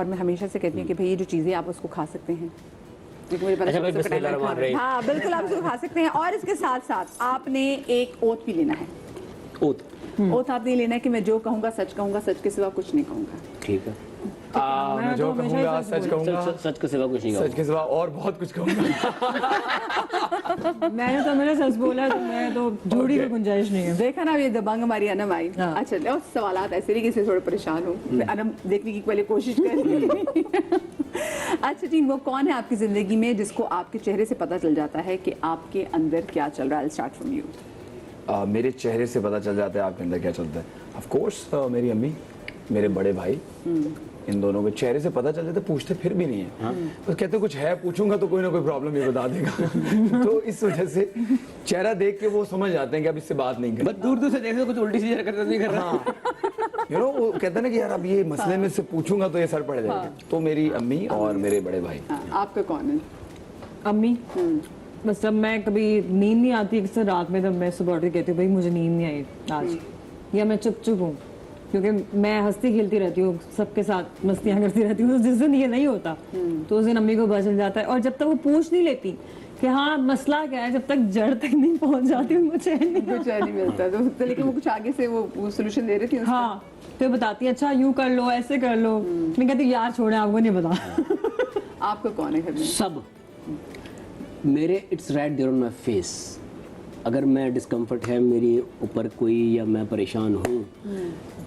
मैं हमेशा से कहती हूँ कि भाई ये जो चीज़ें आप उसको खा सकते हैं, क्योंकि मुझे पता है उसको कटाई खा रहे हैं। हाँ बिल्कुल आप उसको खा सकते हैं। और इसके साथ साथ आपने एक ओथ भी लेना है। ओथ आपने लेना है कि मैं जो कहूँगा सच कहूँगा, सच के सिवा कुछ नहीं कहूँगा। ठीक है, मैं जो कहूँगा सच कहूँगा, सच के सिवा कुछ नहीं कहूँगा, सच के सिवा और बहुत कुछ कहूँगा। मैंने तो मेरा सच बोला, तो मैं तो झूठी की गुंजाइश नहीं है। देखा ना ये दबंग हमारी अनम आई। अच्छा और सवालात ऐसे नहीं कि थोड़े परेशान हूँ, अनम देखने की पहले कोशिश कर रही। अच्छा टीम, वो कौन है आपकी जिंदगी में जिसको आपके चेहरे से पता चल जाता है कि आपके अंदर क्या चल रहा है? Start from you. मेरे चेहरे से पता चल जाता है आपके अंदर क्या चलता है। ऑफ कोर्स मेरी अम्मी, मेरे बड़े भाई, इन दोनों के चेहरे से पता चल जाता है, पूछते फिर भी नहीं है। तो कहते कुछ है, पूछूंगा तो कोई ना कोई प्रॉब्लम ये बता देगा। तो इस वजह से चेहरा देख के वो समझ जाते हैं कि अब इससे बात नहीं करनी। बस दूर दूर से देखते कुछ उल्टी सीधी हरकत नहीं कर रहा। यू नो वो कहते हैं ना कि यार अब ये मसले में से पूछूंगा तो ये सर पड़ जाएगा। तो मेरी अम्मी और मेरे बड़े भाई। आपका कौन है? अम्मी। बस जब मैं कभी नींद नहीं आती अक्सर रात में, तब मैं सुबह उठ के कहती हूँ भाई मुझे नींद नहीं आई आज, या मैं चुप हूँ, क्योंकि मैं हंसती खेलती रहती हूँ, सबके साथ मस्तियाँ करती रहती हूँ। तो जिस दिन ये नहीं होता तो उस दिन अम्मी को पता चल जाता है। और जब तक वो पूछ नहीं लेती कि हाँ मसला क्या है, जब तक जड़ तक नहीं पहुँच जाती उनको चैन नहीं मिलता। तो लेकिन वो कुछ आगे से वो सोल्यूशन दे रही थी। हाँ तो बताती है अच्छा यूँ कर लो, ऐसे कर लो। मैं कहती यार छोड़े, आपको नहीं पता। आपका कौन है घर में? सब मेरे it's right there on my face. अगर मैं डिस्कम्फर्ट है मेरी ऊपर कोई, या मैं परेशान हूँ,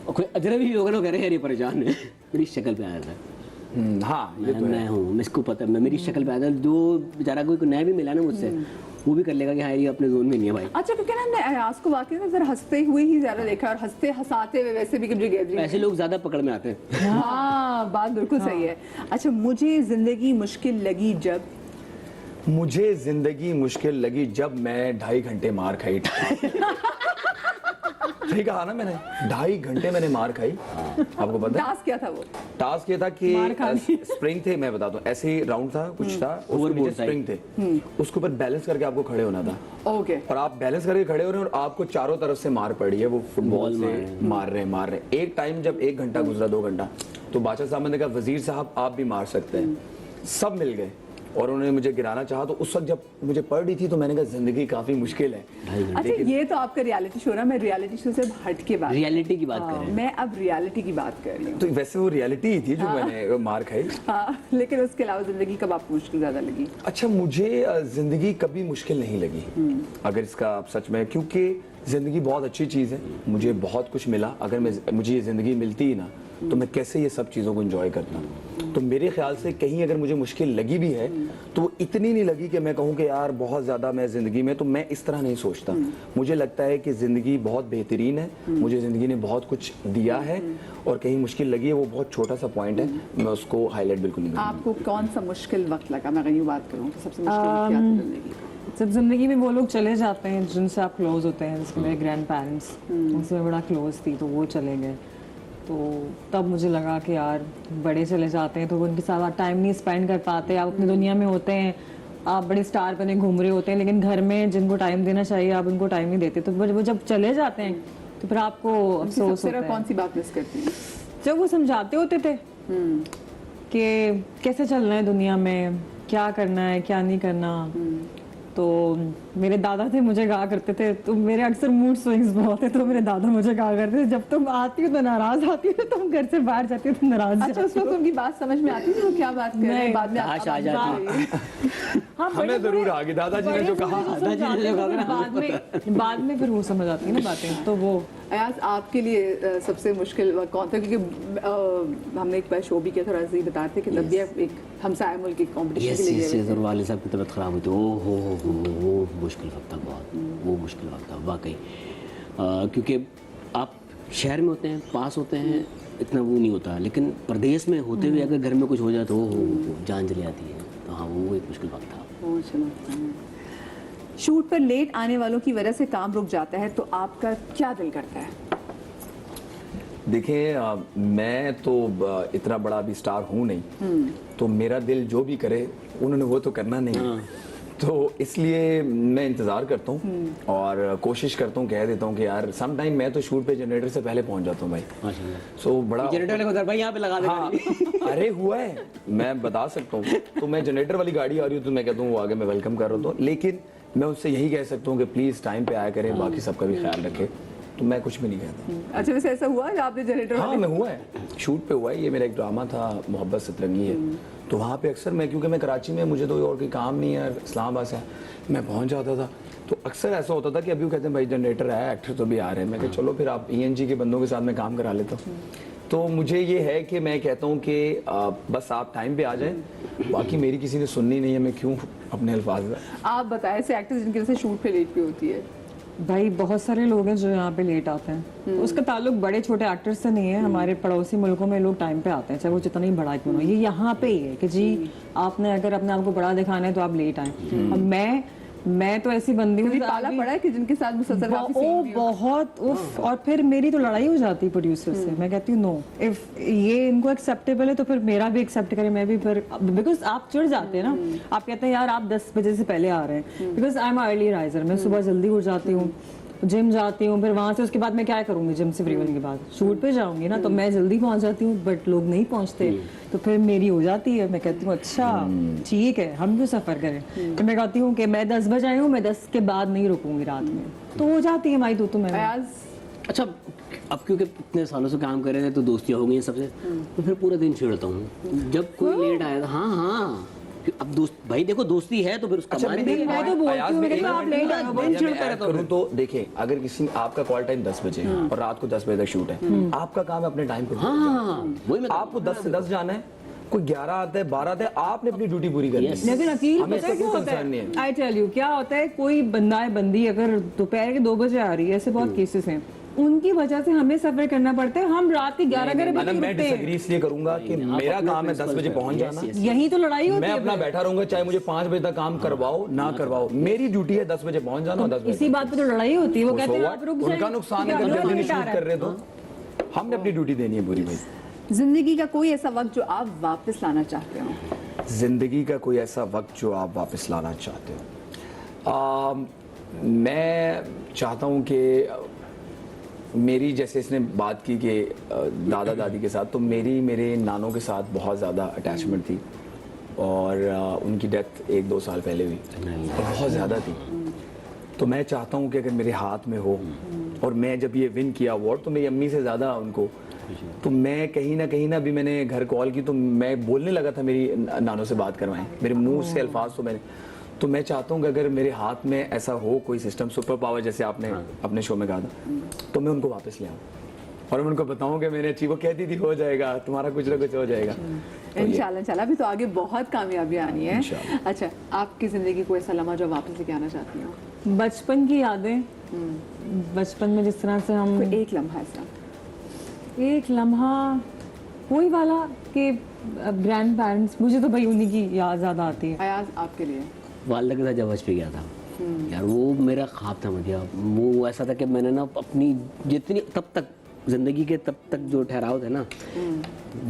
और कोई अजनबी लोग ना कह रहे हैं ये परेशान है, मेरी शक्ल पे आया था। हाँ ये तो मैं हूँ, इसको पता है, मेरी शक्ल पे आया था। जो बेचारा कोई नया भी मिला ना मुझसे, वो भी कर लेगा कि हाँ ये अपने जोन में नहीं है भाई। अच्छा क्योंकि ना हमने अयाज को वाकई में जरा हंसते हुए ही ज्यादा देखा, और हंसते हंसाते हुए वैसे भी कभी गैदरिंग ऐसे लोग ज्यादा पकड़ में आते हैं। हाँ बात बिल्कुल सही है। अच्छा, मुझे जिंदगी मुश्किल लगी जब, मुझे जिंदगी मुश्किल लगी जब मैं 2.5 घंटे मार खाई। सही कहा ना मैंने, 2.5 घंटे मैंने मार खाई। आपको पता है टास्क क्या था? वो टास्क ये था कि स्प्रिंग थे, मैं बताता हूँ, ऐसे ही राउंड था, कुछ था, उसके नीचे स्प्रिंग थे, उसके ऊपर बैलेंस करके आपको खड़े होना था। ओके। और आप बैलेंस करके खड़े हो रहे हैं और आपको चारों तरफ से मार पड़ी है, वो फुटबॉल से मार रहे हैं। एक टाइम जब 1 घंटा गुजरा, 2 घंटा, तो बादशाह साहब ने कहा वजीर साहब आप भी मार सकते हैं। सब मिल गए और उन्होंने मुझे गिराना चाहा। तो उस वक्त जब मुझे पड़ रही थी तो मैंने कहा जिंदगी काफी मुश्किल है। अच्छा ये तो आपका रियलिटी शो रहा, मैं रियलिटी शो से हट के बात, रियलिटी की बात कर रहे हैं। मैं अब रियलिटी की बात कर रही हूँ। तो वैसे वो रियलिटी ही थी जो मैंने मार खाई। हाँ, लेकिन उसके अलावा जिंदगी कब आपको मुश्किल ज्यादा लगी? अच्छा, मुझे जिंदगी कभी मुश्किल नहीं लगी, अगर इसका आप सच में, क्योंकि जिंदगी बहुत अच्छी चीज़ है, मुझे बहुत कुछ मिला। अगर मुझे ये जिंदगी मिलती ही ना तो मैं कैसे ये सब चीज़ों को एंजॉय करता। तो मेरे ख्याल से कहीं अगर मुझे मुश्किल लगी भी है तो वो इतनी नहीं लगी कि मैं कहूँ कि यार बहुत ज़्यादा मैं ज़िंदगी में, तो मैं इस तरह नहीं सोचता। मुझे लगता है कि ज़िंदगी बहुत बेहतरीन है, मुझे ज़िंदगी ने बहुत कुछ दिया है, और कहीं मुश्किल लगी है वो बहुत छोटा सा पॉइंट है, मैं उसको हाईलाइट बिल्कुल नहीं करूँगा। आपको कौन सा मुश्किल वक्त लगा? मैं अगर यूँ बात करूँ तो सबसे मुश्किल वक्त क्या था जिंदगी? जब जिंदगी में वो लोग चले जाते हैं जिनसे आप क्लोज होते हैं, जैसे मेरे ग्रैंड पेरेंट्स, उनसे मैं बड़ा क्लोज थी, तो वो चले गए। तो तब मुझे लगा कि यार बड़े चले जाते हैं तो उनके साथ आप टाइम नहीं स्पेंड कर पाते। आप अपनी दुनिया में होते हैं, आप बड़े स्टार बने घूम रहे होते हैं, लेकिन घर में जिनको टाइम देना चाहिए आप उनको टाइम नहीं देते। तो वो जब चले जाते हैं तो फिर आपको अफसोस होता है। कौन सी बात मिस करती हैं? जब वो समझाते होते थे कि कैसे चलना है दुनिया में, क्या करना है क्या नहीं करना। तो मेरे दादा थे, मुझे कहा करते थे, तो मेरे अक्सर मूड स्विंग्स बहुत है, तो मेरे दादा मुझे कहा करते थे जब तुम आती हो तो नाराज आती हो, तुम घर से बाहर जाती हो तो नाराज। अच्छा, उस वक्त उनकी बात समझ में आती थी वो क्या बात कर रहे हैं? बाद में आ जाती। हाँ, हमें जरूर आ गई, दादाजी ने जो कहा, बाद में फिर वो समझ आती है ना बातें। तो वो अयाज आपके लिए सबसे मुश्किल वक्त कौन था? क्योंकि हमने एक बार शो भी किया था, राजी बता रहे थे कि तब भी एक हमसाया मुल्क की कॉम्पिटिशन के लिए गए थे। वाले साहब की तबीयत खराब हुई थी। वो मुश्किल वक्त था बहुत, वो मुश्किल वक्त था वाकई। क्योंकि आप शहर में होते हैं, पास होते हैं, इतना वो नहीं होता, लेकिन प्रदेश में होते हुए अगर घर में कुछ हो जाए तो जान चली जाती है। तो हाँ, वो एक मुश्किल वक्त था। शूट पर लेट आने वालों की वजह से काम रुक जाता है तो आपका क्या दिल करता है? देखिए मैं तो इतना बड़ा अभी स्टार हूँ नहीं, तो मेरा दिल जो भी करे उन्होंने वो तो करना नहीं। تو اس لیے میں انتظار کرتا ہوں اور کوشش کرتا ہوں, کہہ دیتا ہوں کہ یار سم ٹائم میں تو شوٹ پہ جنریٹر سے پہلے پہنچ جاتا ہوں بھائی. سو بڑا جنریٹر والے بھائی یہاں پہ لگا دیں. ارے ہوا ہے, میں بتا سکتا ہوں. تو میں جنریٹر والی گاڑی آ رہی ہوں تو میں کہتا ہوں وہ آگے میں ویلکم کر رہا ہوں, لیکن میں اس سے یہی کہہ سکتا ہوں کہ پلیز ٹائم پہ آیا کریں, باقی سب کا بھی خیال رکھے. تو میں کچھ بھی نہیں کہتا. اچھا ویسے ایسا ہوا کہ آپ نے جنریٹر ہاں میں ہوا ہے, شوٹ پہ ہوا ہے. یہ میرا ایک ڈرامہ تھا محبت سترنگی ہے, تو وہاں پہ اکثر میں, کیونکہ میں کراچی میں, مجھے تو اور کوئی کام نہیں ہے, اسلام آباد سے میں پہنچ جاتا تھا. تو اکثر ایسا ہوتا تھا کہ ابھی وہ کہتے ہیں بھائی جنریٹر آیا, ایکٹر تو بھی آ رہے ہیں. میں کہ چلو پھر آپ ENG کے بندوں کے ساتھ میں کام کرا لیتا ہوں. تو مجھے یہ ہے کہ میں کہتا ہوں کہ بس آپ ٹائم پہ آ جائیں, باقی میری کسی نے سننی نہیں ہے, میں کیوں اپنے الفاظ میں. آپ بتائیں ایسے ایکٹرز جن کی وجہ سے شوٹ پہ لیٹ بھی ہوتی ہے. بھائی بہت سارے لوگ ہیں جو یہاں پہ لیٹ آتے ہیں. اس کا تعلق بڑے چھوٹے ایکٹر سے نہیں ہے, ہمارے پڑوسی ملکوں میں لوگ ٹائم پہ آتے ہیں, چاہے وہ جتنا ہی بڑا کیوں نہ. یہ یہاں پہ ہی ہے کہ جی آپ نے اگر اپنے آپ کو بڑا دکھانا ہے تو آپ لیٹ آئیں. اب میں تو ایسی بندی ہوں پالا پڑا ہے کہ جن کے ساتھ مسلسل کافی scene بھی ہو. بہت اور پھر میری تو لڑائی ہو جاتی پروڈیوسر سے. میں کہتی ہوں نو, اف یہ ان کو ایکسیپٹیبل ہے تو پھر میرا بھی ایکسیپٹ کریں. میں بھی پھر بیکاز آپ چڑھ جاتے ہیں نا, آپ کہتے ہیں یار آپ 10 بجے سے پہلے آ رہے ہیں. Because I am early Riser, میں صبح جلدی اٹھ جاتی ہوں, جم جاتی ہوں, پھر وہاں سے اس کے بعد میں کیا کروں گی, جم سے فری ہونے کے بعد شوٹ پہ جاؤں گی نا, تو میں جلدی پہنچ جاتی ہوں, بٹ لوگ نہیں پہنچتے. تو پھر میری ہو جاتی ہے, میں کہتی ہوں اچھا ٹھیک ہے ہم کیوں سفر کریں. تو میں کہتی ہوں کہ میں 10 بجے آئی ہوں, میں 10 کے بعد نہیں رکوں گی رات میں. تو ہو جاتی ہے ہماری تو میں. اچھا اب کیونکہ اتنے سالوں سے کام کر رہے ہیں تو دوستیاں ہو گئی ہیں سب سے, تو پھر پورا دن چھیڑتا ہوں جب کوئی لیٹ آیا تھا. ہاں اب دوست بھائی دیکھو دوستی ہے تو پھر اس کا مان دیں. میں تو بولتی ہوں کہ آپ لیٹ آئے. تو دیکھیں اگر کسی آپ کا کال ٹائم 10 بجے اور رات کو 10 بجے تک شوٹ ہے, آپ کا کام ہے اپنے ٹائم پہ. آپ کو 10 سے 10 جانا ہے, کوئی 11 آتا ہے 12 آتا ہے, آپ نے اپنی ڈیوٹی پوری کرنی ہے. لیکن عقیل پتہ ہے کیا ہوتا ہے, آئی ٹیل یو کیا ہوتا ہے, کوئی بندہ ہے بندی اگر دوپہر کے 2 بجے آ رہی ہے, ایسے بہت کیسز ہیں, ان کی وجہ سے ہمیں سفر کرنا پڑتا ہے. ہم رات کے 11 بجے میں ڈس ایگری اس لیے کروں گا کہ میرا کام ہے 10 بجے پہنچ جانا. یہی تو لڑائی ہوتی ہے. میں اپنا بیٹھا رہوں گا, چاہے مجھے 5 بجے تک کام کرواؤ نہ کرواؤ, میری ڈیوٹی ہے 10 بجے پہنچ جانا. 10 بجے اسی بات پہ تو لڑائی ہوتی ہے. وہ کہتے ہیں آپ رک جائیں, ان کا نقصان ہے کہ جلدی شوٹ کر رہے تو ہم نے اپنی ڈیوٹی دینی ہے پوری. بھائی زندگی کا کوئی ایسا وقت جو آپ واپس لانا چاہتے ہو. زندگی کا کوئی ایسا وقت جو آپ واپس لانا چاہتے ہو. میں چاہتا ہوں کہ میری, جیسے اس نے بات کی کہ دادا دادی کے ساتھ, تو میرے نانوں کے ساتھ بہت زیادہ اٹیچمنٹ تھی, اور ان کی ڈیتھ 1-2 سال پہلے ہوئی, بہت زیادہ تھی. تو میں چاہتا ہوں کہ اگر میرے ہاتھ میں ہو, اور میں جب یہ ون کیا ایوارڈ تو میری امی سے زیادہ ان کو, تو میں کہیں نہ بھی میں نے گھر کال کی تو میں بولنے لگا تھا میری نانوں سے بات کروائیں, میرے منہ سے الفاظ تو میں چاہتا ہوں کہ اگر میرے ہاتھ میں ایسا ہو کوئی سسٹم, سپر پاور جیسے آپ نے اپنے شو میں کہا تھا, تو میں ان کو واپس لے آؤں اور میں ان کو بتاؤں کہ میں نے اچھی, وہ کہتی تھی ہو جائے گا تمہارا کچھ نہ کچھ ہو جائے گا. انشاءاللہ ابھی تو آگے بہت کامیابیاں آنی ہے. اچھا آپ کی زندگی کو ایسا لمحہ جو واپس لے کے آنا چاہتی ہوں. بچپن کی یادیں, بچپن میں جس طرح سے ہم, ایک لمحہ ایسا, ایک لمحہ کوئی والا کہ گرینڈ پیرنٹس, مجھے تو بھائی انہیں کی یاد زیادہ آتی ہے. ایاز آپ کے لیے والدہ کے ساتھ جب حج پہ گیا تھا یار, وہ میرا خواب تھا. مجھے وہ ایسا تھا کہ میں نے نا اپنی جتنی تب تک زندگی کے تب تک جو ٹھہراؤ تھے نا,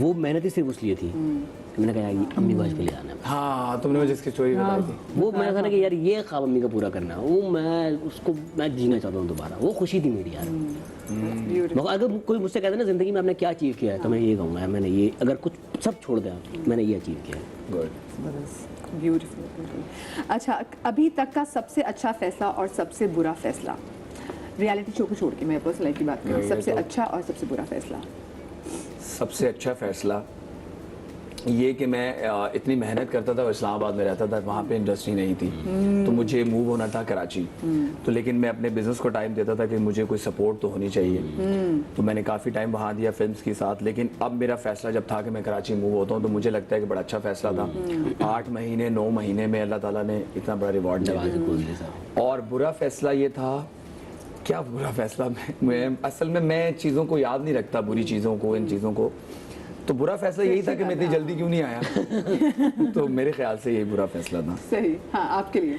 وہ محنت ہی صرف اس لیے تھی. میں نے کہا یار امی کو حج پہ لے جانا ہے. ہاں تم نے مجھے اس کی اسٹوری بتائی تھی. وہ میں تھا نا کہ یار یہ خواب امی کا پورا کرنا ہے, وہ میں اس کو میں جینا چاہتا ہوں دوبارہ. وہ خوشی تھی میری یار. اگر کوئی مجھ سے کہتا ہے نا زندگی میں آپ نے کیا اچیو کیا ہے, تو میں یہ کہوں گا میں نے یہ, اگر کچھ سب چھوڑ دیا میں نے یہ اچیو کیا ہے. بیوٹیفل. اچھا ابھی تک کا سب سے اچھا فیصلہ اور سب سے برا فیصلہ, ریالٹی شو کو چھوڑ کے, میں پرسنل لائف کی بات کروں, سب سے اچھا اور سب سے برا فیصلہ. سب سے اچھا فیصلہ یہ کہ میں اتنی محنت کرتا تھا, اسلام آباد میں رہتا تھا, وہاں پہ انڈسٹری نہیں تھی, تو مجھے موو ہونا تھا کراچی. تو لیکن میں اپنے بزنس کو ٹائم دیتا تھا کہ مجھے کوئی سپورٹ تو ہونی چاہیے, تو میں نے کافی ٹائم وہاں دیا فلمس کے ساتھ. لیکن اب میرا فیصلہ جب تھا کہ میں کراچی موو ہوتا ہوں, تو مجھے لگتا ہے کہ بڑا اچھا فیصلہ تھا. 8 مہینے 9 مہینے میں اللہ تعالیٰ نے اتنا بڑا ریوارڈ دیا. اور برا فیصلہ یہ تھا, کیا برا فیصلہ, میں اصل میں چیزوں کو یاد نہیں رکھتا, بری چیزوں کو, ان چیزوں کو. تو برا فیصلہ یہی تھا کہ میں اتنی جلدی کیوں نہیں آیا. تو میرے خیال سے یہی برا فیصلہ تھا. صحیح. ہاں آپ کے لیے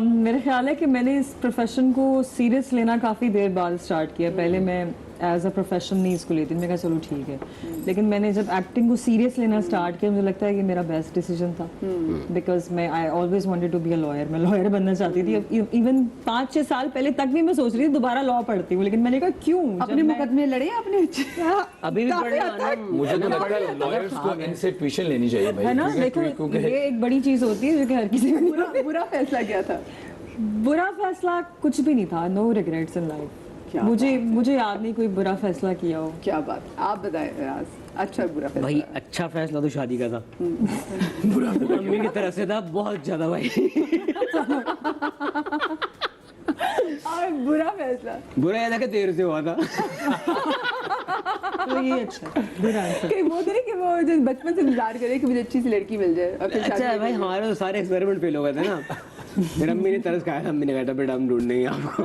میرا خیال ہے کہ میں نے اس پروفیشن کو سیریس لینا کافی دیر بعد اسٹارٹ کیا. پہلے میں एज अ प्रोफेशन नहीं इसको लेती, मैं कहा चलो ठीक है। लेकिन मैंने जब एक्टिंग को सीरियस लेना स्टार्ट किया, मुझे लगता है कि मेरा बेस्ट डिसीजन था, बिकॉज मैं I always wanted to be a lawyer, मैं लॉयर बनना चाहती थी। इवन 5-6 साल पहले तक भी मैं सोच रही थी दोबारा लॉ पढ़ती हूँ, लेकिन मैंने कहा क्यों, अपने मुकदमे लड़े आपने? अभी भी पढ़ना मुझे तो लगता है लॉयर्स को इनसे ट्यूशन लेनी चाहिए भाई, है ना। देखो ये एक बड़ी चीज होती है जो कि हर किसी को बुरा फैसला क्या था? बुरा फैसला कुछ भी नहीं था, नो रिग्रेट्स इन लाइफ। क्या मुझे याद नहीं कोई बुरा फैसला किया हो। क्या बात, आप बताएं राज, अच्छा बुरा फैसला? भाई अच्छा फैसला तो शादी का था, बुरा मम्मी की तरफ से था बहुत ज्यादा भाई। और बुरा फैसला? बुरा ये था कि देर से हुआ था। तो ये अच्छा है, बुरा आंसर। कहीं वो तो नहीं कि वो जो बचपन से इंतजार करे कि मुझे अच्छी सी लड़की मिल जाए और फिर शादी अच्छा है कर भाई, ले। हमारे तो सारे एक्सपेरिमेंट फेल हो गए थे ना। फिर अम्मी ने तरस खाया था, अम्मी ने कहा था बेटा हम ढूंढ देंगे आपको।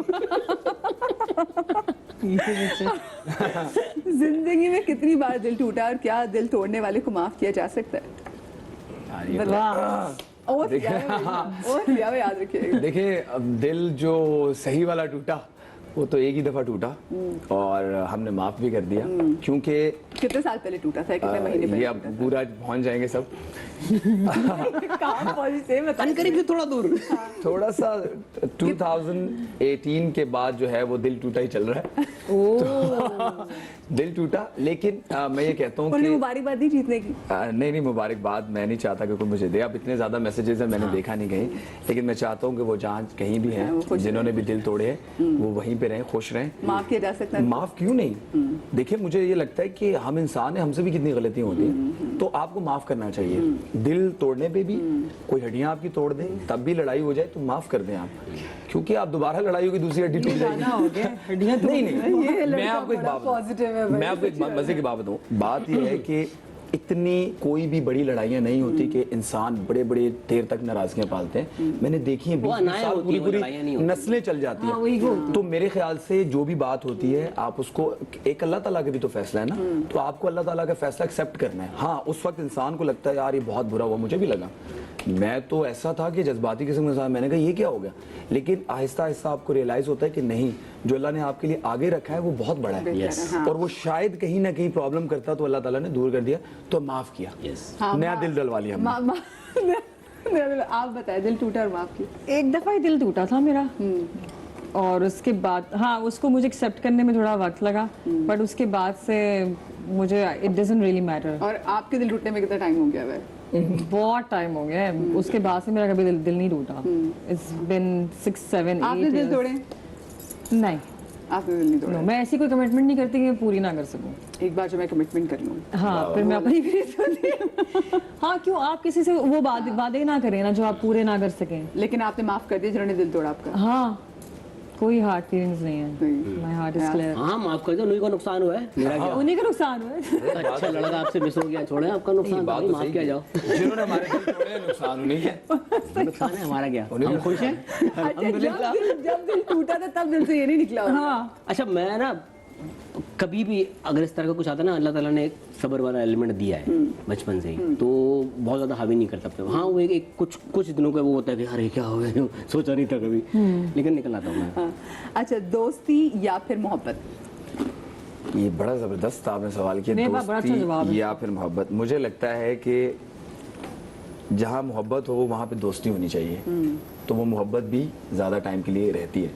जिंदगी में कितनी बार दिल टूटा और क्या दिल तोड़ने वाले को माफ किया जा सकता है? वाह, और क्या याद रखिएगा। देखिए अब दिल जो सही वाला टूटा वो तो एक ही दफा टूटा और हमने माफ भी कर दिया, क्योंकि कितने साल पहले टूटा था, कितने महीने ये पहले अब टूटा पूरा पहुंच जाएंगे सब। था? कहाँ पहुंची थे बताइए। करीब से थोड़ा दूर। थोड़ा सा 2018 के बाद जो है वो दिल टूटा ही चल रहा है। तो दिल टूटा, लेकिन मैं ये कहता हूँ उन्होंने कि मुबारकबाद दी जीतने की? नहीं मुबारकबाद मैं नहीं चाहता कि कोई मुझे दे। अब इतने ज़्यादा मैसेजेस हैं, मैंने देखा नहीं कहीं, लेकिन मैं चाहता हूँ कि वो जहाँ कहीं भी वो हैं, खुश जिन्होंने भी दिल तोड़े हैं वो वहीं पे रहें, खुश रहें। माफ किया जा सकता है? माफ क्यों नहीं? देखिए मुझे ये लगता है कि हम इंसान हैं, हमसे भी कितनी गलतियां होती हैं, तो आपको माफ करना चाहिए। दिल तोड़ने पे भी कोई हड्डियां आपकी तोड़ दे तब भी लड़ाई हो जाए तो माफ कर दें आप, क्योंकि आप दोबारा लड़ाई होगी दूसरी हड्डी टूट जाएगी। हो गया हड्डियां तो नहीं नहीं, ये मैं लड़का आपको एक बड़ा बात positive है भाई। मैं आपको एक मजे की बात बताऊं। बात यह है कि इतनी कोई भी बड़ी लड़ाइयां नहीं होती कि इंसान बड़े बड़े देर तक नाराजगियां पालते हैं। मैंने देखी है 20 अनाया साल होती है, पूरी वो लड़ाइयां नहीं पूरी होती। नस्लें चल जाती हाँ, वही हैं। तो मेरे ख्याल से जो भी बात होती है आप उसको, एक अल्लाह ताला का भी तो फैसला है ना, तो आपको अल्लाह ताला का फैसला एक्सेप्ट करना है। हाँ उस वक्त इंसान को लगता है यार ये बहुत बुरा हुआ, मुझे भी लगा, मैं तो ऐसा था कि जज्बाती किस्म का इंसान, मैंने कहा ये क्या हो गया, लेकिन आहिस्ता आहिस्ता आपको रियलाइज होता है कि नहीं, जो अल्लाह ने आपके लिए आगे रखा है वो बहुत बड़ा है। Yes. हाँ। और वो शायद कहीं ना कहीं प्रॉब्लम करता तो अल्लाह ताला ने दूर कर दिया, तो माफ किया। Yes. हाँ, नया दिल डलवा लिया हमने। आप बताएं, दिल टूटा और माफ किया? एक दफा ही दिल टूटा था मेरा, और उसके बाद हाँ उसको मुझे एक्सेप्ट करने में थोड़ा वक्त लगा, बट उसके बाद से मुझे इट डजंट रियली मैटर। और आपके दिल टूटने में कितना टाइम हो गया है? बहुत टाइम हो गया है, उसके बाद से मेरा कभी दिल नहीं टूटा। इट्स बिन 6-7-8 आपने दिल तोड़े? नहीं, आपने दिल नहीं तोड़ा? no, मैं ऐसी कोई कमिटमेंट नहीं करती कि मैं पूरी ना कर सकूं। एक बार जो मैं कमिटमेंट कर लूं। हाँ फिर मैं अपनी भी नहीं सोचती। हाँ क्यों, आप किसी से वो वादे ना करें ना जो आप पूरे ना कर सकें। लेकिन आपने माफ कर दिया जिन्होंने दिल तोड़ा आपका? हाँ कोई हार्ट फीलिंग्स नहीं है, नहीं। My heart is clear. हाँ माफ कर दो, उन्हीं को नुकसान हुआ है, मेरा क्या। उन्हीं का नुकसान हुआ है। अच्छा लड़का आपसे मिस हो गया, छोड़े आपका नुकसान, बात भाई, तो माफ सही किया है। जाओ। जिन्होंने हमारे दिल तोड़े हैं, नुकसान उन्हीं है। नुकसान है हमारा क्या, उन्हीं हम को- खुश हैं। अच्छा, जब दिल टूटा था तब दिल से ये नहीं निकला होगा? हाँ अच्छा मैं ना कभी भी अगर इस तरह का कुछ आता है ना, अल्लाह ताला ने एक सब्र वाला एलिमेंट दिया है बचपन से ही, तो बहुत ज़्यादा हावी नहीं करता अपने। हाँ वो एक कुछ दिनों का वो होता है कि अरे क्या हो गया, सोचा नहीं था कभी, लेकिन निकल आता हूँ मैं। हाँ। अच्छा, दोस्ती या फिर मोहब्बत? ये बड़ा जबरदस्त आपने सवाल किया, नहीं, बड़ा अच्छा जवाब दोस्ती है। या फिर मोहब्बत। मुझे लगता है कि जहाँ मोहब्बत हो वहाँ पे दोस्ती होनी चाहिए, तो वो मोहब्बत भी ज़्यादा टाइम के लिए रहती है।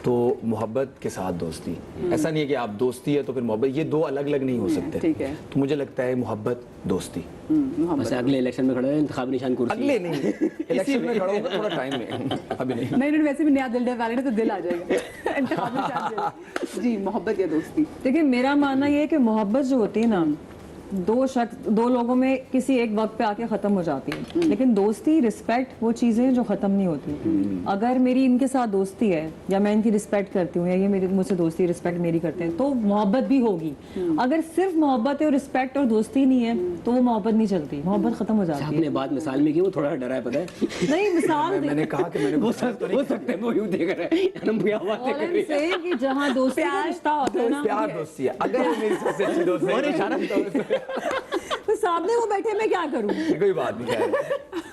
तो मोहब्बत के साथ दोस्ती, ऐसा नहीं है कि आप दोस्ती है तो फिर मोहब्बत, ये दो अलग अलग नहीं हो सकते। ठीक है। तो मुझे लगता है मोहब्बत दोस्ती। मोहब्बत। बस अगले इलेक्शन में खड़े हैं, इंतखाबी निशान कुर्सी। अगले नहीं, इलेक्शन में खड़ा होगा थोड़ा टाइम में, अभी नहीं। नहीं नहीं, वैसे भी नया दिल डलवा लेना तो दिल आ जाएगा। इंतखाबी निशान दिल। जी, मोहब्बत या दोस्ती? देखिए मेरा मानना ये है कि मोहब्बत जो होती है ना, दो लोगों में किसी एक वक्त पे आके खत्म हो जाती है, लेकिन दोस्ती रिस्पेक्ट वो चीजें जो खत्म नहीं होती। अगर मेरी इनके साथ दोस्ती है या मैं इनकी रिस्पेक्ट करती हूँ या ये मेरे मुझसे दोस्ती रिस्पेक्ट मेरी करते हैं, तो मोहब्बत भी होगी। अगर सिर्फ मोहब्बत है और रिस्पेक्ट और दोस्ती नहीं है तो वो मोहब्बत नहीं चलती, मोहब्बत खत्म हो जाती आपने है। बात मिसाल में की, वो थोड़ा डरा है पता है। नहीं मिसाल मैंने कहा कि मैंने हो सकता है वो यूं देख रहा है, हम भैया बातें कर रही है। कि जहाँ दोस्ती का रिश्ता होता है ना, प्यार दोस्ती है। अगर वो मेरी सबसे अच्छी दोस्त है और इशारा तो सामने वो बैठे मैं क्या करूँ? कोई बात नहीं, खैर